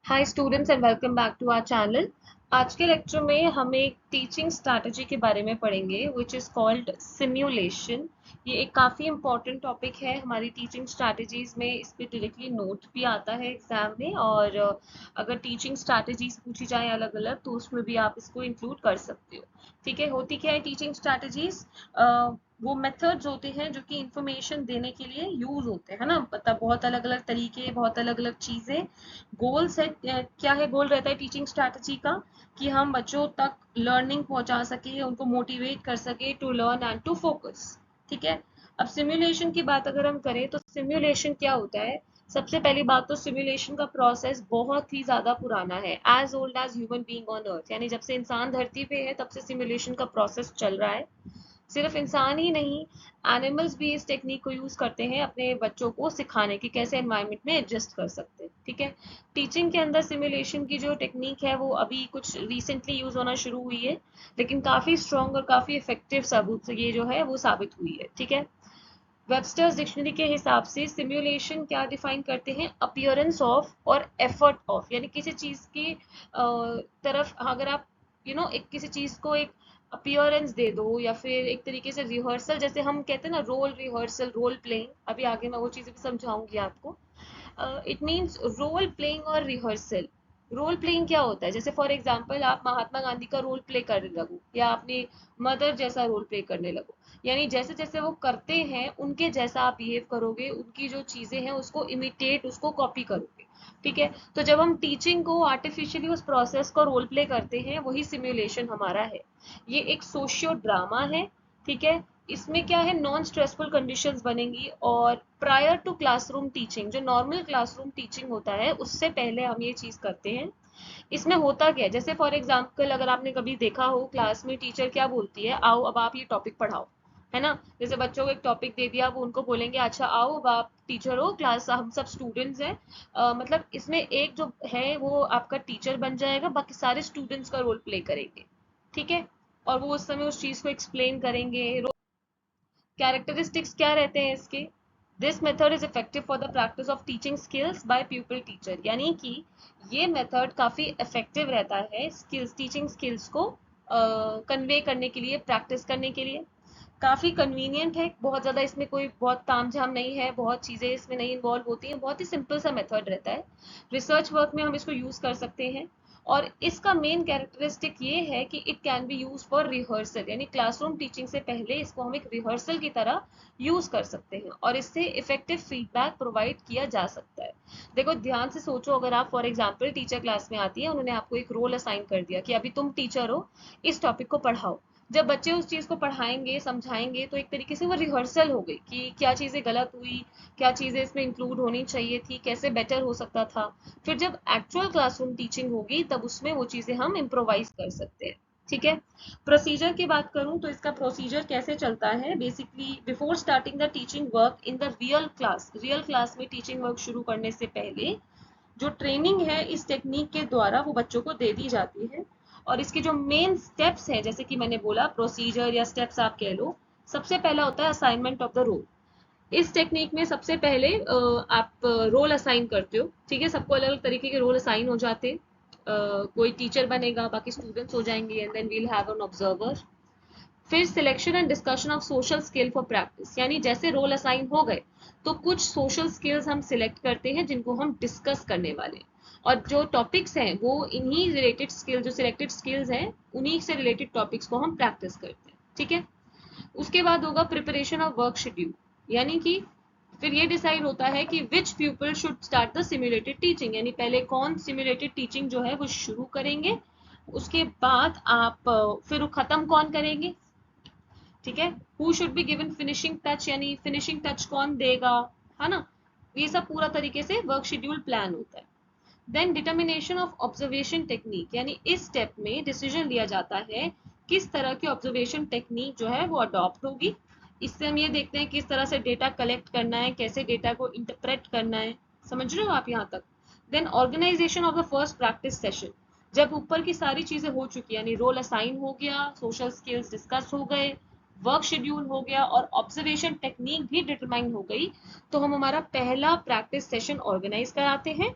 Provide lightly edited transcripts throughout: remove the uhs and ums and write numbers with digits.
Hi students and welcome back to our channel. आज के lecture में हम एक टीचिंग स्ट्रैटेजी के बारे में पढ़ेंगे विच इज़ कॉल्ड सिम्युलेशन। ये एक काफ़ी इंपॉर्टेंट टॉपिक है हमारी टीचिंग स्ट्रैटेजीज में। इस पे डायरेक्टली नोट भी आता है एग्जाम में, और अगर टीचिंग स्ट्रैटेजीज पूछी जाए अलग अलग तो उसमें भी आप इसको इंक्लूड कर सकते हो। ठीक है, होती क्या है टीचिंग स्ट्रैटेजीज? वो मेथड्स होते हैं जो कि इंफॉर्मेशन देने के लिए यूज होते हैं, है ना। मतलब बहुत अलग अलग तरीके, बहुत अलग अलग चीज़ें। गोल सेट क्या है, गोल रहता है टीचिंग स्ट्रैटेजी का कि हम बच्चों तक लर्निंग पहुंचा सके, उनको मोटिवेट कर सके to learn and to focus. ठीक है। अब सिमुलेशन की बात अगर हम करें तो सिमुलेशन क्या होता है? सबसे पहली बात तो सिमुलेशन का प्रोसेस बहुत ही ज्यादा पुराना है, as old as human being on earth. यानी जब से इंसान धरती पे है तब से सिमुलेशन का प्रोसेस चल रहा है। सिर्फ इंसान ही नहीं, एनिमल्स भी इस टेक्निक को यूज करते हैं अपने बच्चों को सिखाने की कैसे एनवायरनमेंट में एडजस्ट कर सकते हैं। ठीक है। टीचिंग के अंदर सिमुलेशन की जो टेक्निक है वो अभी कुछ रिसेंटली यूज होना शुरू हुई है, लेकिन काफी स्ट्रॉन्ग और काफी इफेक्टिव साबुत ये जो है वो साबित हुई है। ठीक है। वेबस्टर्स डिक्शनरी के हिसाब से सिमुलेशन क्या डिफाइन करते हैं? अपीयरेंस ऑफ और एफर्ट ऑफ, यानी किसी चीज की तरफ अगर आप एक किसी चीज को एक अपीयरेंस दे दो, या फिर एक तरीके से रिहर्सल, जैसे हम कहते हैं ना रोल रिहर्सल, रोल प्लेइंग। अभी आगे मैं वो चीजें भी समझाऊंगी आपको। इट मीन्स रोल प्लेइंग और रिहर्सल। रोल प्लेइंग क्या होता है? जैसे फॉर एग्जाम्पल आप महात्मा गांधी का रोल प्ले करने लगो, या अपनी मदर जैसा रोल प्ले करने लगो। यानी जैसे जैसे वो करते हैं उनके जैसा आप बिहेव करोगे, उनकी जो चीजें हैं उसको इमिटेट, उसको कॉपी करोगे। ठीक है। तो जब हम टीचिंग को आर्टिफिशियली उस प्रोसेस को रोल प्ले करते हैं, वही सिमुलेशन हमारा है। ये एक सोशियो ड्रामा है। ठीक है। इसमें क्या है, नॉन स्ट्रेसफुल कंडीशंस बनेंगी, और प्रायर टू क्लासरूम टीचिंग, जो नॉर्मल क्लासरूम टीचिंग होता है उससे पहले हम ये चीज करते हैं। इसमें होता क्या है, जैसे फॉर एग्जाम्पल अगर आपने कभी देखा हो क्लास में टीचर क्या बोलती है, आओ अब आप ये टॉपिक पढ़ाओ, है ना। जैसे बच्चों को एक टॉपिक दे दिया, वो उनको बोलेंगे अच्छा आओ अब आप टीचर हो, क्लास हम सब स्टूडेंट्स हैं। मतलब इसमें एक जो है वो आपका टीचर बन जाएगा, बाकी सारे स्टूडेंट्स का रोल प्ले करेंगे। ठीक है। और वो उस समय उस चीज को एक्सप्लेन करेंगे। कैरेक्टरिस्टिक्स क्या रहते हैं इसके? This method is effective for the practice of teaching skills by प्यूपिल teacher, यानी कि ये मेथड काफी इफेक्टिव रहता है स्किल्स, टीचिंग स्किल्स को कन्वे करने के लिए, प्रैक्टिस करने के लिए। काफी कन्वीनियंट है, बहुत ज्यादा इसमें कोई बहुत तामझाम नहीं है, बहुत चीजें इसमें नहीं इन्वॉल्व होती हैं, बहुत ही सिंपल सा मेथड रहता है। रिसर्च वर्क में हम इसको यूज कर सकते हैं। और इसका मेन कैरेक्टरिस्टिक ये है कि it can be use for rehearsal, यानी क्लासरूम टीचिंग से पहले इसको हम एक रिहर्सल की तरह यूज कर सकते हैं, और इससे इफेक्टिव फीडबैक प्रोवाइड किया जा सकता है। देखो ध्यान से सोचो, अगर आप फॉर एग्जाम्पल टीचर क्लास में आती है, उन्होंने आपको एक रोल असाइन कर दिया कि अभी तुम टीचर हो, इस टॉपिक को पढ़ाओ। जब बच्चे उस चीज को पढ़ाएंगे, समझाएंगे, तो एक तरीके से वो रिहर्सल हो गई कि क्या चीजें गलत हुई, क्या चीजें इसमें इंक्लूड होनी चाहिए थी, कैसे बेटर हो सकता था। फिर जब एक्चुअल क्लासरूम टीचिंग होगी तब उसमें वो चीजें हम इम्प्रोवाइज कर सकते हैं। ठीक है। प्रोसीजर की बात करूं तो इसका प्रोसीजर कैसे चलता है? Basically before starting the teaching work in the real class में टीचिंग वर्क शुरू करने से पहले जो ट्रेनिंग है इस टेक्निक के द्वारा वो बच्चों को दे दी जाती है। और इसके जो मेन स्टेप्स हैं, जैसे कि मैंने बोला प्रोसीजर या स्टेप्स आप कह लो, सबसे पहला होता है असाइनमेंट ऑफ द रोल। इस टेक्निक में सबसे पहले आप रोल असाइन करते हो। ठीक है, सबको अलग अलग तरीके के रोल असाइन हो जाते हैं। कोई टीचर बनेगा, बाकी स्टूडेंट्स हो जाएंगे, and then we'll have an observer. फिर selection and discussion of social skill for practice, यानी जैसे रोल असाइन हो गए तो कुछ सोशल स्किल्स हम सिलेक्ट करते हैं जिनको हम डिस्कस करने वाले हैं। और जो टॉपिक्स हैं वो इन्हीं रिलेटेड स्किल, जो सिलेक्टेड स्किल्स हैं उन्हीं से रिलेटेड टॉपिक्स को हम प्रैक्टिस करते हैं। ठीक है। उसके बाद होगा प्रिपरेशन ऑफ वर्क शेड्यूल, यानी कि फिर ये डिसाइड होता है कि which people should start the simulated teaching, यानी पहले कौन सिमुलेटेड टीचिंग जो है वो शुरू करेंगे, उसके बाद आप फिर वो खत्म कौन करेंगे। ठीक है। Who should be given finishing touch, यानी फिनिशिंग टच कौन देगा, है ना। ये सब पूरा तरीके से वर्क शेड्यूल प्लान होता है। Then determination of observation technique, यानी इस स्टेप में डिसीजन लिया जाता है किस तरह की ऑब्जर्वेशन टेक्निक जो है वो अडॉप्ट होगी। इससे हम ये देखते हैं किस तरह से डेटा कलेक्ट करना है, कैसे डेटा को इंटरप्रेट करना है। समझ रहे हो आप यहाँ तक? Then organisation of the first practice session, जब ऊपर की सारी चीजें हो चुकी, यानी रोल असाइन हो गया, सोशल स्किल्स डिस्कस हो गए, वर्क शेड्यूल हो गया, और ऑब्जर्वेशन टेक्निक भी डिटरमाइन हो गई, तो हम हमारा पहला प्रैक्टिस सेशन ऑर्गेनाइज कराते हैं।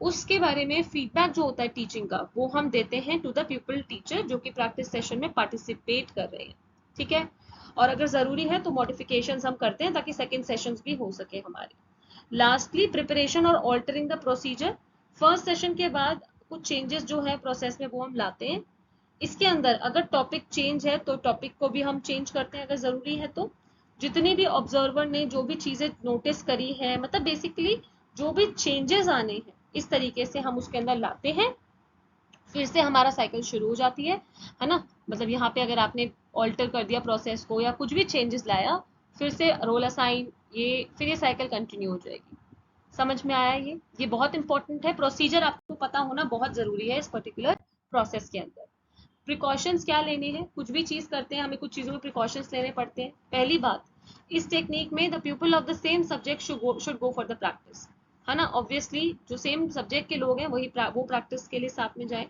उसके बारे में फीडबैक जो होता है टीचिंग का, वो हम देते हैं टू द पीपल टीचर जो कि प्रैक्टिस सेशन में पार्टिसिपेट कर रहे हैं, ठीक है। और अगर जरूरी है तो मॉडिफिकेशन हम करते हैं ताकि सेकेंड सेशंस भी हो सके हमारे। लास्टली प्रिपरेशन और altering the procedure. First session के बाद कुछ चेंजेस जो है प्रोसेस में वो हम लाते हैं। इसके अंदर अगर टॉपिक चेंज है तो टॉपिक को भी हम चेंज करते हैं अगर जरूरी है तो। जितनी भी ऑब्जर्वर ने जो भी चीजें नोटिस करी है, मतलब बेसिकली जो भी चेंजेस आने हैं इस तरीके से हम उसके अंदर लाते हैं। फिर से हमारा साइकिल शुरू हो जाती है ना। मतलब यहाँ पे अगर आपने ऑल्टर कर दिया प्रोसेस को या कुछ भी चेंजेस लाया, फिर से रोल असाइन, ये फिर ये साइकिल कंटिन्यू हो जाएगी। समझ में आया? ये बहुत इंपॉर्टेंट है, प्रोसीजर आपको पता होना बहुत जरूरी है इस पर्टिकुलर प्रोसेस के अंदर। प्रिकॉशंस क्या लेने हैं, कुछ भी चीज करते हैं हमें कुछ चीजों में प्रिकॉशंस लेने पड़ते हैं। पहली बात, इस टेक्निक में the people of the same subject should go for the practice, है ना। ऑब्वियसली जो सेम सब्जेक्ट के लोग हैं वो प्रैक्टिस के लिए साथ में जाए।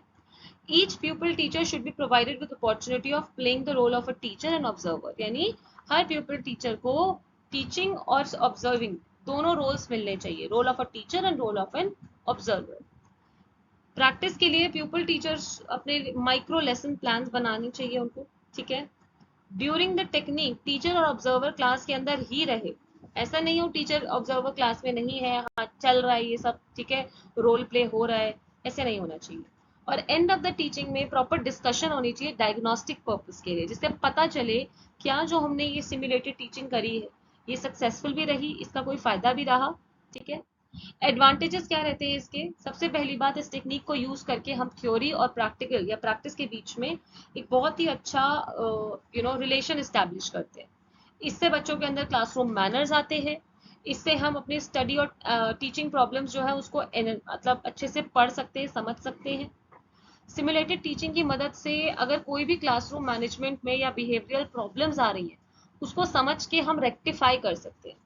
Each pupil teacher should be provided with opportunity of playing the role of a teacher and observer, यानी हर pupil teacher को टीचिंग और ऑब्जर्विंग दोनों रोल्स मिलने चाहिए, role of a teacher and role of an observer. Practice के लिए pupil teachers अपने माइक्रो लेसन प्लान बनाने चाहिए उनको, ठीक है। ड्यूरिंग द टेक्निक टीचर और ऑब्जर्वर क्लास के अंदर ही रहे। ऐसा नहीं हो टीचर ऑब्जर्वर क्लास में नहीं है, हाँ चल रहा है ये सब, ठीक है, रोल प्ले हो रहा है, ऐसे नहीं होना चाहिए। और एंड ऑफ द टीचिंग में प्रॉपर डिस्कशन होनी चाहिए डायग्नोस्टिक पर्पस के लिए, जिससे पता चले क्या जो हमने ये सिमुलेटेड टीचिंग करी है ये सक्सेसफुल भी रही, इसका कोई फायदा भी रहा, ठीक है। एडवांटेजेस क्या रहते हैं इसके? सबसे पहली बात, इस टेक्निक को यूज करके हम थ्योरी और प्रैक्टिकल या प्रैक्टिस के बीच में एक बहुत ही अच्छा रिलेशन एस्टैब्लिश करते हैं। इससे बच्चों के अंदर क्लासरूम मैनर्स आते हैं। इससे हम अपनी स्टडी और टीचिंग प्रॉब्लम्स जो है उसको मतलब अच्छे से पढ़ सकते हैं, समझ सकते हैं। सिमुलेटेड टीचिंग की मदद से अगर कोई भी क्लासरूम मैनेजमेंट में या बिहेवियरल प्रॉब्लम्स आ रही हैं, उसको समझ के हम रेक्टिफाई कर सकते हैं।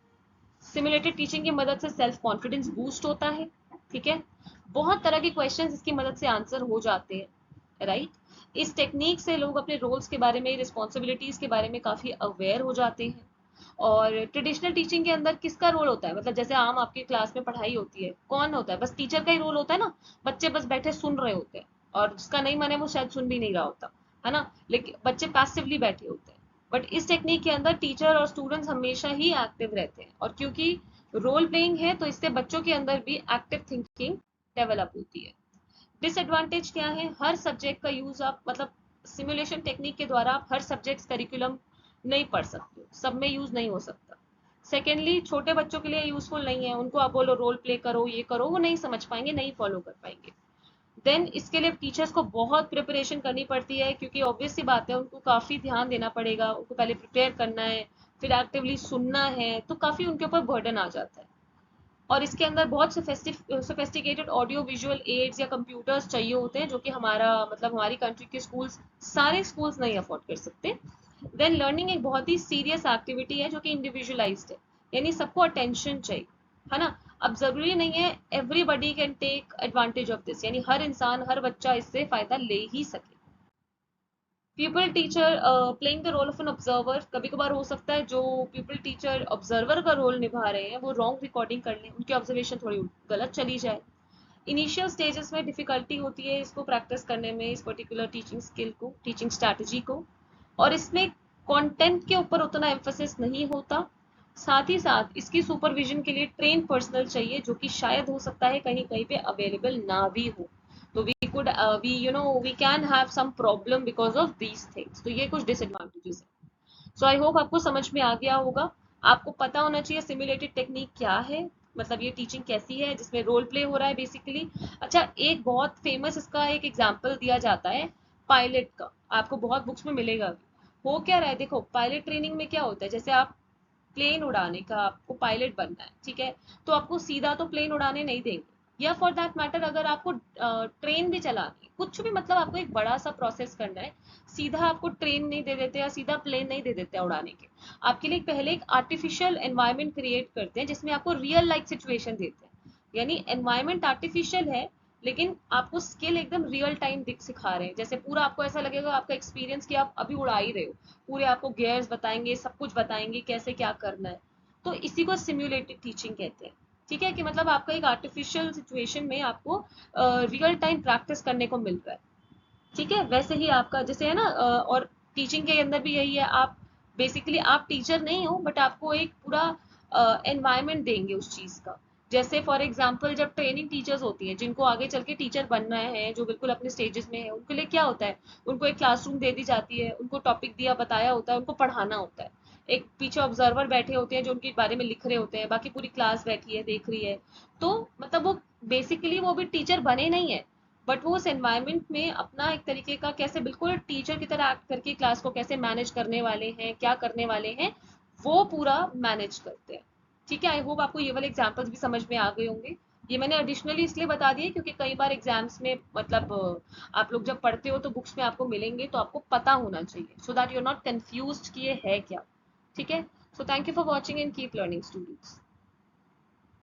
सिमुलेटेड टीचिंग की मदद से सेल्फ कॉन्फिडेंस बूस्ट होता है, ठीक है। बहुत तरह के क्वेश्चंस इसकी मदद से आंसर हो जाते हैं, राइट। इस टेक्निक से लोग अपने रोल्स के बारे में, रिस्पॉन्सिबिलिटीज के बारे में काफी अवेयर हो जाते हैं। और ट्रेडिशनल टीचिंग के अंदर किसका रोल होता है, मतलब जैसे आम आपकी क्लास में पढ़ाई होती है, कौन होता है? बस टीचर का ही रोल होता है ना, बच्चे बस बैठे सुन रहे होते हैं, और जिसका नहीं मन है वो शायद सुन भी नहीं रहा होता, है ना, लेकिन बच्चे पैसिवली बैठे होते हैं। बट इस टेक्निक के अंदर टीचर और स्टूडेंट्स हमेशा ही एक्टिव रहते हैं, और क्योंकि रोल प्लेइंग है तो इससे बच्चों के अंदर भी एक्टिव थिंकिंग डेवलप होती है। डिसएडवांटेज क्या है? हर सब्जेक्ट का यूज आप, मतलब सिमुलेशन टेक्निक के द्वारा आप हर सब्जेक्ट करिकुलम नहीं पढ़ सकते, सब में यूज नहीं हो सकता। सेकेंडली, छोटे बच्चों के लिए यूजफुल नहीं है, उनको आप बोलो रोल प्ले करो, ये करो, वो नहीं समझ पाएंगे, नहीं फॉलो कर पाएंगे। देन इसके लिए टीचर्स को बहुत प्रिपरेशन करनी पड़ती है, क्योंकि ऑब्वियस सी बात है उनको काफी ध्यान देना पड़ेगा, उनको पहले प्रिपेयर करना है, फिर एक्टिवली सुनना है, तो काफी उनके ऊपर बर्डन आ जाता है। और इसके अंदर बहुत सोफेस्टिकेटेड ऑडियो विजुअल एड्स या कंप्यूटर्स चाहिए होते हैं, जो कि हमारा, मतलब हमारी कंट्री के स्कूल्स, सारे स्कूल्स नहीं अफोर्ड कर सकते। देन लर्निंग एक बहुत ही सीरियस एक्टिविटी है जो कि इंडिविजुअलाइज्ड है, यानी सबको अटेंशन चाहिए, है ना। अब जरूरी नहीं है everybody can take advantage of this, यानी हर इंसान, हर बच्चा इससे फायदा ले ही सके। Pupil teacher playing the role of an observer, कभी कभार हो सकता है जो पीपल टीचर ऑब्जर्वर का रोल निभा रहे हैं वो रॉन्ग रिकॉर्डिंग कर लें, उनकी ऑब्जर्वेशन थोड़ी गलत चली जाए। इनिशियल स्टेजेस में डिफिकल्टी होती है इसको प्रैक्टिस करने में, इस पर्टिकुलर टीचिंग स्किल को, टीचिंग स्ट्रैटेजी को। और इसमें कंटेंट के ऊपर उतना एम्फोसिस नहीं होता। साथ ही साथ इसकी सुपरविजन के लिए ट्रेन पर्सनल चाहिए, जो कि शायद हो सकता है कहीं कहीं पे अवेलेबल ना भी हो। तो we could we we can have some problem because of these things. तो ये कुछ डिसएडवांटेजेस है। सो आई होप आपको समझ में आ गया होगा। आपको पता होना चाहिए सिमुलेटेड टेक्निक क्या है, मतलब ये टीचिंग कैसी है जिसमें रोल प्ले हो रहा है बेसिकली। अच्छा, एक बहुत फेमस इसका एक एग्जांपल दिया जाता है पायलट का, आपको बहुत बुक्स में मिलेगा। हो क्या रहा है, देखो पायलट ट्रेनिंग में क्या होता है, जैसे आप प्लेन उड़ाने का, आपको पायलट बनना है, ठीक है, तो आपको सीधा तो प्लेन उड़ाने नहीं देंगे, या फॉर दैट मैटर अगर आपको ट्रेन भी चलानी है, कुछ भी, मतलब आपको एक बड़ा सा प्रोसेस करना है, सीधा आपको ट्रेन नहीं दे देते या सीधा प्लेन नहीं दे देते उड़ाने के। आपके लिए पहले एक आर्टिफिशियल एनवायरनमेंट क्रिएट करते हैं जिसमें आपको रियल लाइफ सिचुएशन देते हैं, यानी एनवायरनमेंट आर्टिफिशियल है लेकिन आपको स्किल एकदम रियल टाइम दिख सिखा रहे हैं, जैसे पूरा आपको ऐसा लगेगा आपका एक्सपीरियंस कि आप अभी उड़ा ही रहे हो, पूरे आपको गियर्स बताएंगे, सब कुछ बताएंगे कैसे क्या करना है। तो इसी को सिम्युलेटेड टीचिंग कहते हैं, ठीक है, कि मतलब आपका एक आर्टिफिशियल सिचुएशन में आपको रियल टाइम प्रैक्टिस करने को मिल रहा है। ठीक है, वैसे ही आपका जैसे है ना, और टीचिंग के अंदर भी यही है। आप बेसिकली आप टीचर नहीं हो, बट आपको एक पूरा एनवायरनमेंट देंगे उस चीज का। जैसे फॉर एग्जांपल जब ट्रेनिंग टीचर्स होती है, जिनको आगे चल के टीचर बनना है, जो बिल्कुल अपने स्टेजेस में है, उनके लिए क्या होता है, उनको एक क्लासरूम दे दी जाती है, उनको टॉपिक दिया बताया होता है, उनको पढ़ाना होता है। एक पीछे ऑब्जर्वर बैठे होते हैं जो उनके बारे में लिख रहे होते हैं, बाकी पूरी क्लास बैठी है देख रही है। तो मतलब वो बेसिकली वो भी टीचर बने नहीं है, बट वो उस एनवायरनमेंट में अपना एक तरीके का कैसे बिल्कुल टीचर की तरह एक्ट करके क्लास को कैसे मैनेज करने वाले हैं, क्या करने वाले हैं, वो पूरा मैनेज करते हैं। ठीक है, आई होप आपको ये वाले एग्जांपल्स भी समझ में आ गए होंगे। ये मैंने एडिशनली इसलिए बता दिए क्योंकि कई बार एग्जाम्स में मतलब आप लोग जब पढ़ते हो तो बुक्स में आपको मिलेंगे, तो आपको पता होना चाहिए, so that you are not confused कि ये है क्या। ठीक है, so thank you for watching and keep learning students.